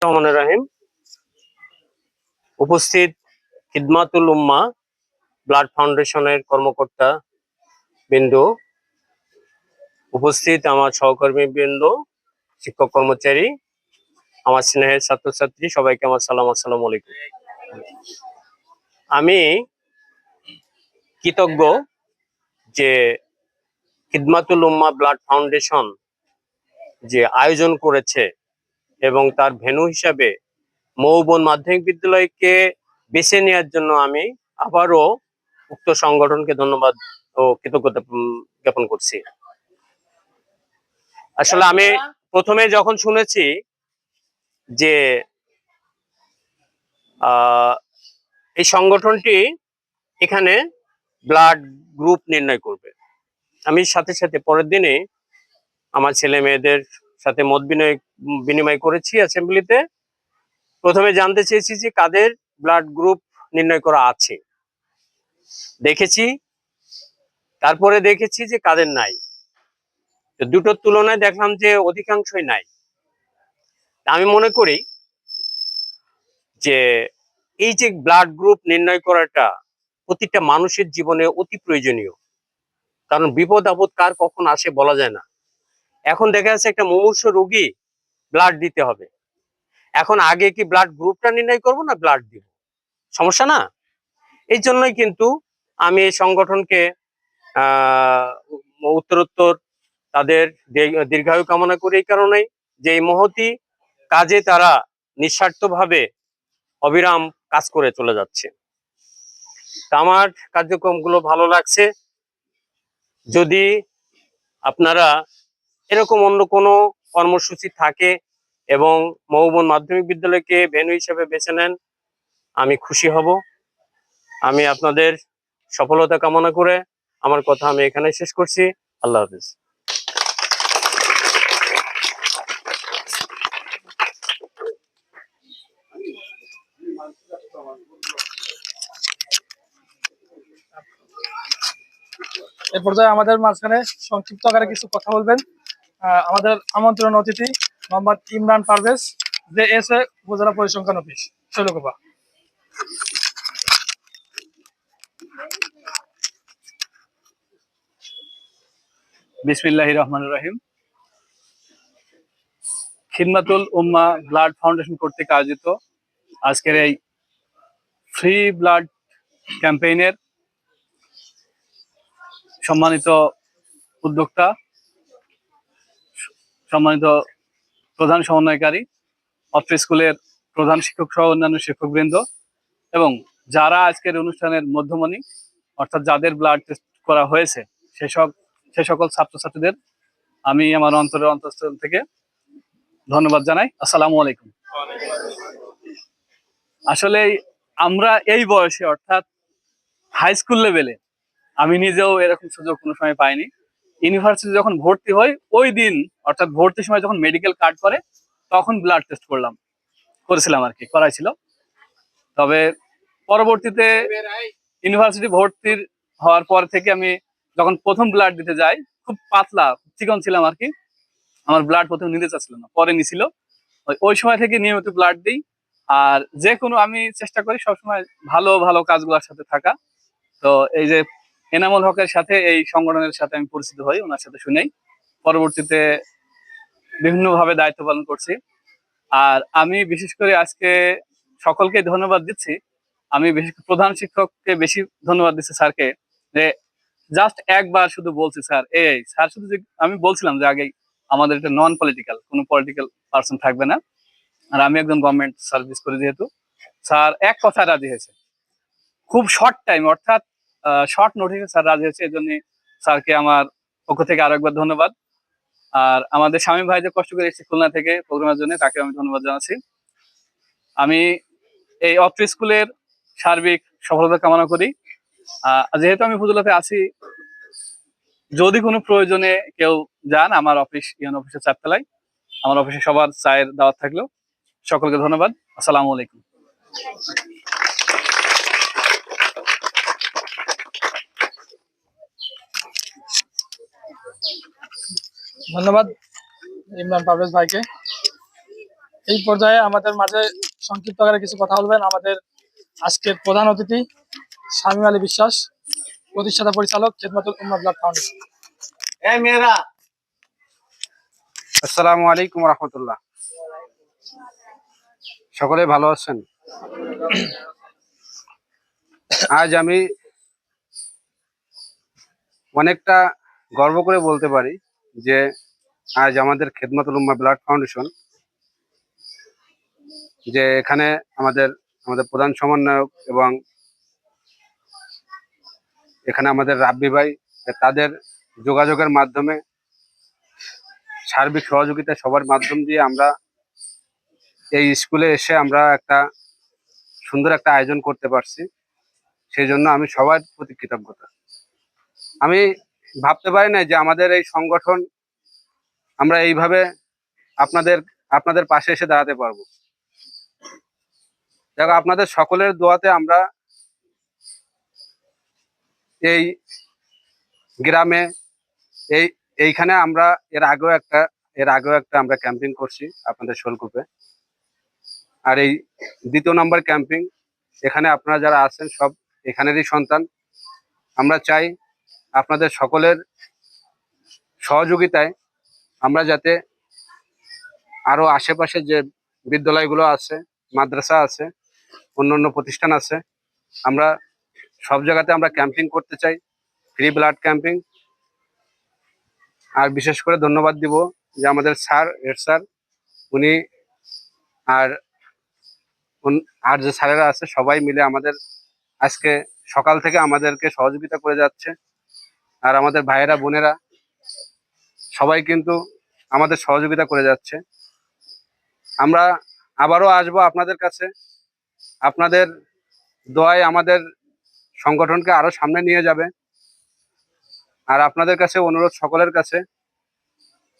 রহমানুর রহিম। উপস্থিত খিদমাতুল উম্মাহ ব্লাড ফাউন্ডেশনের কর্মকর্তা বৃন্দ, উপস্থিত আমার সহকর্মী বৃন্দ, শিক্ষক কর্মচারী, আমার স্নেহের ছাত্রছাত্রী, সবাইকে আমার সালাম, আসসালামু আলাইকুম। আমি কৃতজ্ঞ যে খিদমাতুল উম্মাহ ব্লাড ফাউন্ডেশন যে আয়োজন করেছে এবং তার ভেন্যু হিসাবে মৌবন মাধ্যমিক বিদ্যালয়কে বেছে নেওয়ার জন্য আমি আবারও উক্ত সংগঠনকে ধন্যবাদ ও কৃতজ্ঞতা জ্ঞাপন করছি। আসলে আমি প্রথমে যখন শুনেছি যে এই সংগঠনটি এখানে ব্লাড গ্রুপ নির্ণয় করবে, আমি সাথে সাথে পরের দিনে আমার ছেলে মেয়েদের সাথে মত বিনিময় করেছি অ্যাসেম্বলিতে। প্রথমে জানতে চেয়েছি যে কাদের ব্লাড গ্রুপ নির্ণয় করা আছে, দেখেছি, তারপরে দেখেছি যে কাদের নাই। দুটোর তুলনায় দেখলাম যে অধিকাংশই নাই। আমি মনে করি যে এই যে ব্লাড গ্রুপ নির্ণয় করাটা প্রতিটা মানুষের জীবনে অতি প্রয়োজনীয়, কারণ বিপদ আপদ কার কখন আসে বলা যায় না। এখন দেখা যাচ্ছে একটা মুমূর্ষু রোগী ব্লাড দিতে হবে, এখন আগে কি ব্লাড গ্রুপটা নির্ণয় করব না ব্লাড দিব, সমস্যা না? এই জন্যই কিন্তু আমি এই সংগঠনকে উত্তরোত্তর তাদের দীর্ঘায়ু কামনা করি, এই কারণেই যে এই মহতি কাজে তারা নিঃস্বার্থভাবে অবিরাম কাজ করে চলে যাচ্ছে। আমার কার্যক্রমগুলো ভালো লাগছে। যদি আপনারা এরকম অন্য কোনো কর্মসূচি থাকে এবং মৌবন মাধ্যমিক বিদ্যালয়কে ভেন্যু হিসেবে বেছে নেন, আমি খুশি হব। আমি আপনাদের সফলতা কামনা করে আমার কথা আমি এখানে শেষ করছি। আল্লাহ হাফিজ। এ পর্যায়ে আমাদের মাঝখানে সংক্ষিপ্ত আকারে কিছু কথা বলবেন আমাদের আমন্ত্রণ অতিথি মোহাম্মদ ইমরান পারভেজ, জেএসএ উপজেলা পরিসংখ্যান অফিস, শৈলকুপা। বিসমিল্লাহির রহমানির রহিম। খিদমাতুল উম্মাহ ব্লাড ফাউন্ডেশন কর্তৃক আয়োজিত আজকের এই ফ্রি ব্লাড ক্যাম্পেইনের সম্মানিত উদ্যোক্তা, সম্মানিত প্রধান সমন্বয়কারী, অত্র স্কুলের প্রধান শিক্ষক সহ অন্যান্য শিক্ষকবৃন্দ এবং যারা আজকের অনুষ্ঠানের মধ্যমণি অর্থাৎ যাদের ব্লাড টেস্ট করা হয়েছে সে সকল ছাত্রছাত্রীদের আমি আমার অন্তরের অন্তঃস্থল থেকে ধন্যবাদ জানাই। আসসালামু আলাইকুম। আসলে আমরা এই বয়সে অর্থাৎ হাই স্কুল লেভেলে আমি নিজেও এরকম সুযোগ কোনো সময় পাইনি। ইউনিভার্সিটি যখন ভর্তি হই ওই দিন অর্থাৎ ভর্তির সময় যখন মেডিকেল কার্ড করে তখন ব্লাড টেস্ট করেছিলাম আর কি, করাইছিল। তবে পরবর্তীতে ইউনিভার্সিটি ভর্তির হওয়ার পর থেকে আমি যখন প্রথম ব্লাড দিতে যাই, খুব পাতলা চিকন ছিলাম আর কি, আমার ব্লাড প্রথমে নিতে চাচ্ছিল না, পরে নিছিল। ওই সময় থেকে নিয়মিত ব্লাড দিই। আর যে কোনো আমি চেষ্টা করি সবসময় ভালো ভালো কাজগুলোর সাথে থাকা। তো এই যে এনামুল হকের সাথে এই সংগঠনের সাথে আমি পরিচিত হই, ওনার সাথে শুনেই পরবর্তীতে বিভিন্নভাবে দায়িত্ব পালন করছি। আর আমি বিশেষ করে আজকে সকলকে ধন্যবাদ দিচ্ছি। আমি বিশেষ করে প্রধান শিক্ষককে বেশি ধন্যবাদ দিচ্ছি, স্যারকে, যে জাস্ট একবার শুধু বলছি স্যার এই স্যার শুধু, যে আমি বলছিলাম যে আগেই আমাদের এটা নন পলিটিক্যাল, কোনো পলিটিক্যাল পার্সন থাকবে না, আর আমি একজন গভর্নমেন্ট সার্ভিস করি যেহেতু, স্যার এক কথা রাজি হয়েছে খুব শর্ট টাইম, অর্থাৎ শর্ট নোটিসে স্যার রাজি হয়েছে। এই জন্য স্যারকে আমার পক্ষ থেকে আরো একবার ধন্যবাদ। আর আমাদের স্বামী ভাই যে কষ্ট করে এসেছে খুলনা থেকে প্রোগ্রামের জন্য, তাকে আমি ধন্যবাদ জানাচ্ছি। আমি এই অত্র স্কুলের সার্বিক সফলতা কামনা করি। যেহেতু আমি ফজলাতে আছি, যদি কোনো প্রয়োজনে কেউ যান, আমার অফিস ইউন অফিসের 4 তলায়, আমার অফিসে সবার চায়ের দাওয়াত থাকলো। সকলকে ধন্যবাদ। আসসালামু আলাইকুম। ধন্যবাদ ইমরান পারভেজ ভাইকে। এই পর্যায়ে আমাদের মাঝে সংক্ষিপ্ত আকারে কিছু কথা বলবেন আমাদের আজকের প্রধান অতিথি শামীম আলী বিশ্বাস, প্রতিষ্ঠাতা পরিচালক খেদমাতুল উম্মাহ ব্লাড ফাউন্ডেশন। আসসালামু আলাইকুম রহমতুল্লাহ। সকলে ভালো আছেন? আজ আমি অনেকটা গর্ব করে বলতে পারি যে আজ আমাদের খেদমাতুল উম্মাহ ব্লাড ফাউন্ডেশন, যে এখানে আমাদের আমাদের প্রধান সমন্বয়ক এবং এখানে আমাদের রাব্বি ভাই, তাদের যোগাযোগের মাধ্যমে, সার্বিক সহযোগিতা সবার মাধ্যম দিয়ে আমরা এই স্কুলে এসে আমরা একটা সুন্দর একটা আয়োজন করতে পারছি। সেই জন্য আমি সবার প্রতি কৃতজ্ঞতা। আমি ভাবতে পারি না যে আমাদের এই সংগঠন আমরা এইভাবে আপনাদের আপনাদের পাশে এসে দাঁড়াতে পারবো। দেখো, আপনাদের সকলের দোয়াতে আমরা এই গ্রামে এইখানে আমরা এর আগেও একটা আমরা ক্যাম্পিং করছি আপনাদের শোলকূপে। আর এই দ্বিতীয় নম্বর ক্যাম্পিং, এখানে আপনারা যারা আছেন সব এখানেরই সন্তান। আমরা চাই আপনাদের সকলের সহযোগিতায় আমরা যাতে আরো আশেপাশে যে বিদ্যালয়গুলো আছে, মাদ্রাসা আছে, অন্যান্য প্রতিষ্ঠান আছে, আমরা সব জায়গাতে আমরা ক্যাম্পিং করতে চাই, ফ্রি ব্লাড ক্যাম্পিং। আর বিশেষ করে ধন্যবাদ দিব যে আমাদের হেড স্যার, উনি আর আর যে স্যারেরা আছে সবাই মিলে আমাদের আজকে সকাল থেকে আমাদেরকে সহযোগিতা করে যাচ্ছে। আর আমাদের ভাইয়েরা বোনেরা সবাই কিন্তু আমাদের সহযোগিতা করে যাচ্ছে। আমরা আবারও আসবো আপনাদের কাছে। আপনাদের দোয়ায় আমাদের সংগঠনকে আরো সামনে নিয়ে যাবে। আর আপনাদের কাছে অনুরোধ, সকলের কাছে,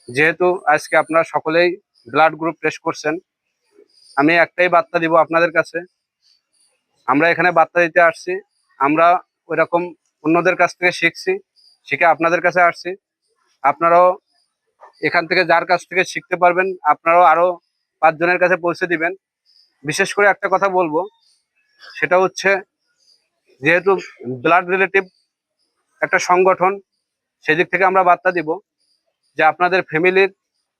যেহেতু আজকে আপনারা সকলেই ব্লাড গ্রুপ টেস্ট করছেন, আমি একটাই বার্তা দিব আপনাদের কাছে। আমরা এখানে বার্তা দিতে আসছি, আমরা ওইরকম অন্যদের কাছ থেকে শিখে আপনাদের কাছে আসছি। আপনারাও এখান থেকে যার কাছ থেকে শিখতে পারবেন, আপনারাও আরো 5 জনের কাছে পৌঁছে দিবেন। বিশেষ করে একটা কথা বলবো, সেটা হচ্ছে যেহেতু ব্লাড রিলেটিভ একটা সংগঠন, সেদিক থেকে আমরা বার্তা দিব যে আপনাদের ফ্যামিলির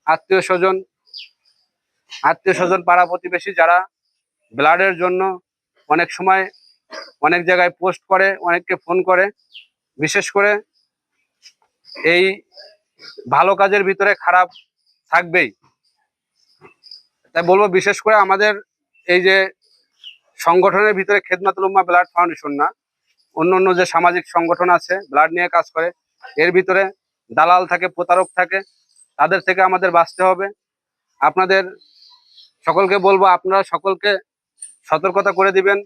আত্মীয় স্বজন পাড়া প্রতিবেশী যারা ব্লাডের জন্য অনেক সময় অনেক জায়গায় পোস্ট করে, অনেককে ফোন করে, বিশেষ করে এই ভালো কাজের ভিতরে খারাপ থাকবেই। তাই বলবো, বিশেষ করে আমাদের এই যে সংগঠনের ভিতরে খেদমাতুল উম্মাহ ব্লাড ফাউন্ডেশন না, অন্য যে সামাজিক সংগঠন আছে ব্লাড নিয়ে কাজ করে, এর ভিতরে দালাল থাকে, প্রতারক থাকে, তাদের থেকে আমাদের বাঁচতে হবে। আপনাদের সকলকে বলবো, আপনারা সকলকে সতর্কতা করে দিবেন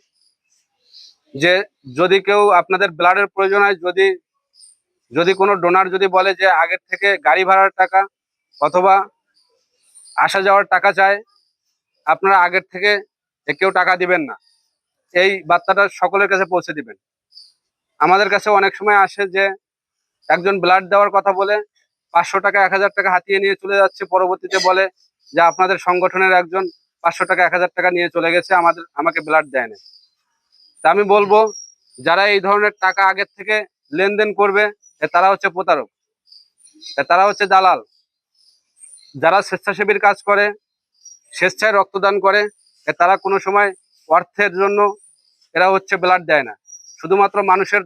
যে যদি কেউ আপনাদের ব্লাডের প্রয়োজন হয়, যদি কোনো ডোনার যদি বলে যে আগের থেকে গাড়ি ভাড়ার টাকা অথবা আসা যাওয়ার টাকা চায়, আপনারা আগের থেকে কেউ টাকা দিবেন না। এই বার্তাটা সকলের কাছে পৌঁছে দিবেন। আমাদের কাছে অনেক সময় আসে যে একজন ব্লাড দেওয়ার কথা বলে 500 টাকা 1000 টাকা হাতিয়ে নিয়ে চলে যাচ্ছে, পরবর্তীতে বলে যে আপনাদের সংগঠনের একজন 500 টাকা 1000 টাকা নিয়ে চলে গেছে, আমাকে ব্লাড দেয় না। তা আমি বলবো, যারা এই ধরনের টাকা আগের থেকে লেনদেন করবে, তারা হচ্ছে প্রতারক, তারা হচ্ছে দালাল। যারা স্বেচ্ছাসেবীর কাজ করে, স্বেচ্ছায় রক্তদান করে, তারা কোনো সময় অর্থের জন্য এরা হচ্ছে ব্লাড দেয় না, শুধুমাত্র মানুষের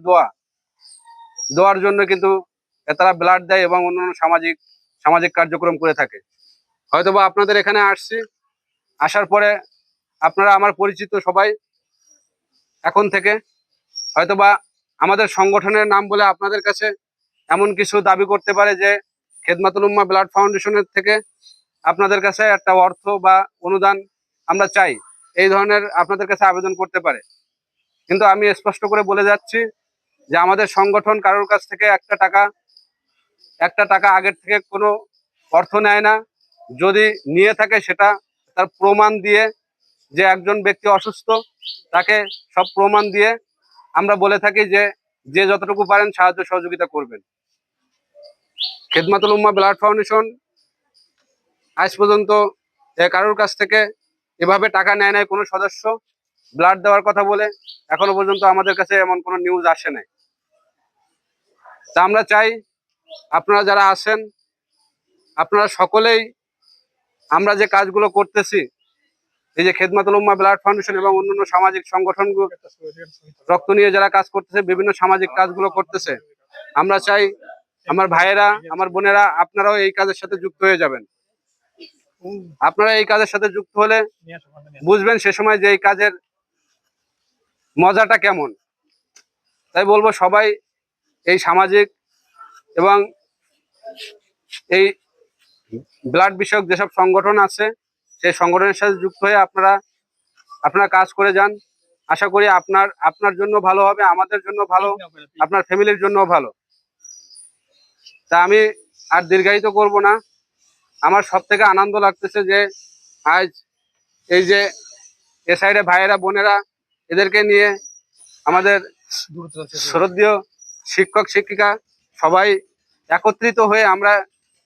দোয়ার জন্য কিন্তু তারা ব্লাড দেয় এবং অন্যান্য সামাজিক কার্যক্রম করে থাকে। হয়তোবা আপনাদের এখানে আসার পরে আপনারা আমার পরিচিত সবাই এখন থেকে, হয়তোবা আমাদের সংগঠনের নাম বলে আপনাদের কাছে এমন কিছু দাবি করতে পারে যে খেদমাতুল উম্মাহ ব্লাড ফাউন্ডেশনের থেকে আপনাদের কাছে একটা অর্থ বা অনুদান আমরা চাই, এই ধরনের আপনাদের কাছে আবেদন করতে পারে। কিন্তু আমি স্পষ্ট করে বলে যাচ্ছি যে আমাদের সংগঠন কারোর কাছ থেকে একটা টাকা আগের থেকে কোনো অর্থ নেয় না। যদি নিয়ে থাকে সেটা তার প্রমাণ দিয়ে, যে একজন ব্যক্তি অসুস্থ তাকে সব প্রমাণ দিয়ে আমরা বলে থাকি যে যতটুকু পারেন সাহায্য সহযোগিতা করবেন। খেদমাতুল উম্মাহ ব্লাড ফাউন্ডেশন আজ পর্যন্ত যে কারোর কাছ থেকে এভাবে টাকা নেয় নাই কোনো সদস্য ব্লাড দেওয়ার কথা বলে। এখনো পর্যন্ত আমাদের কাছে এমন কোনো নিউজ আসে নাই। তা আমরা চাই আপনারা যারা আছেন, আপনারা সকলেই আমরা যে কাজগুলো করতেছি, এই যে খেদমাতুল উম্মাহ ব্লাড ফাউন্ডেশন এবং অন্যান্য সামাজিক সংগঠনগুলো রক্ত নিয়ে যারা কাজ করতেছে, বিভিন্ন সামাজিক কাজগুলো করতেছে, আমরা চাই আমার ভাইয়েরা, আমার বোনেরা, আপনারাও এই কাজের সাথে যুক্ত হয়ে যাবেন। আপনারা এই কাজের সাথে যুক্ত হলে বুঝবেন সে সময় যে এই কাজের মজাটা কেমন। তাই বলবো সবাই এই সামাজিক এবং এই ব্লাড বিষয়ক যেসব সংগঠন আছে সেই সংগঠনের সাথে যুক্ত হয়ে আপনারা কাজ করে যান। আশা করি আপনার জন্য ভালো হবে, আমাদের জন্য ভালো, আপনার ফ্যামিলির জন্য ভালো। তা আমি আর দীর্ঘায়িত করব না। আমার সব থেকে আনন্দ লাগতেছে যে আজ এই যে এ সাইডে ভাইয়েরা বোনেরা এদেরকে নিয়ে আমাদের শ্রদ্ধেয় শিক্ষক শিক্ষিকা সবাই একত্রিত হয়ে আমরা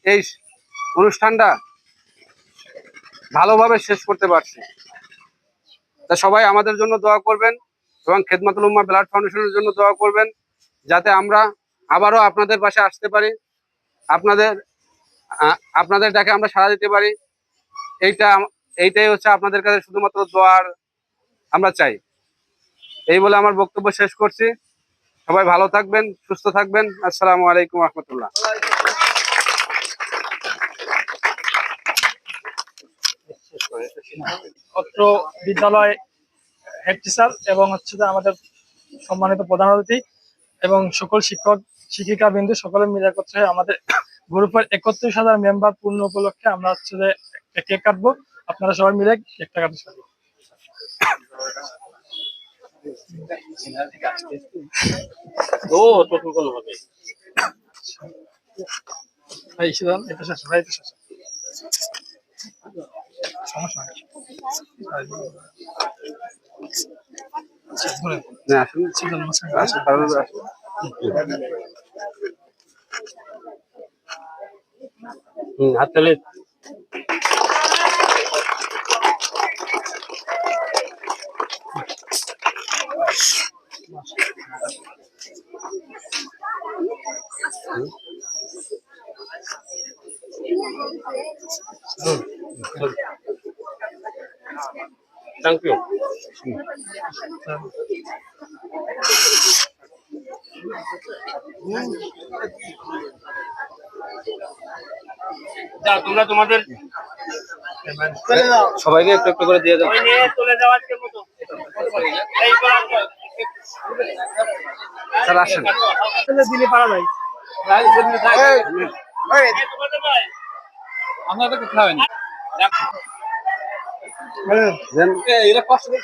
এই অনুষ্ঠানটা ভালোভাবে শেষ করতে পারছি। তা সবাই আমাদের জন্য দোয়া করবেন এবং খেদমাতুল উম্মাহ ব্লাড ফাউন্ডেশনের জন্য দোয়া করবেন, যাতে আমরা আবারও আপনাদের পাশে আসতে পারি, আপনাদের ডাকে আমরা সাড়া দিতে পারি। এইটাই হচ্ছে আপনাদের কাছে শুধুমাত্র দোয়ার আমরা চাই। এই বলে আমার বক্তব্য শেষ করছি। সবাই ভালো থাকবেন, সুস্থ থাকবেন। আসসালামু আলাইকুম রহমতুল্লাহ। অত্র বিদ্যালয় হেড টিচার এবং হচ্ছে যে আমাদের সম্মানিত প্রধান অতিথি এবং সকল শিক্ষক শিক্ষিকা বিন্দু সকলে মিলে একত্রে হয়ে আমাদের গ্রুপের 31,000 মেম্বার পূর্ণ উপলক্ষে আমরা হচ্ছে যে কেক কাটবো। আপনারা সবাই মিলে কেকটা কাটতে পারবেন। হবে। এই সুদান এটা শেষ ভাই, এটা শেষ সমস্যা নেই। আসুন, সুদান হাততালি। Thank you. যাও তোমরা তোমাদের সবাইকে একটু একটু করে দিয়ে দাও। নিয়ে চলে যাও আজকের মতো। এই করার পর স্যার আসেন। দিলে পারা যায়। তোমাদের ভাই আমরা তো খাওয়াই না। দেন। এরা কষ্ট করে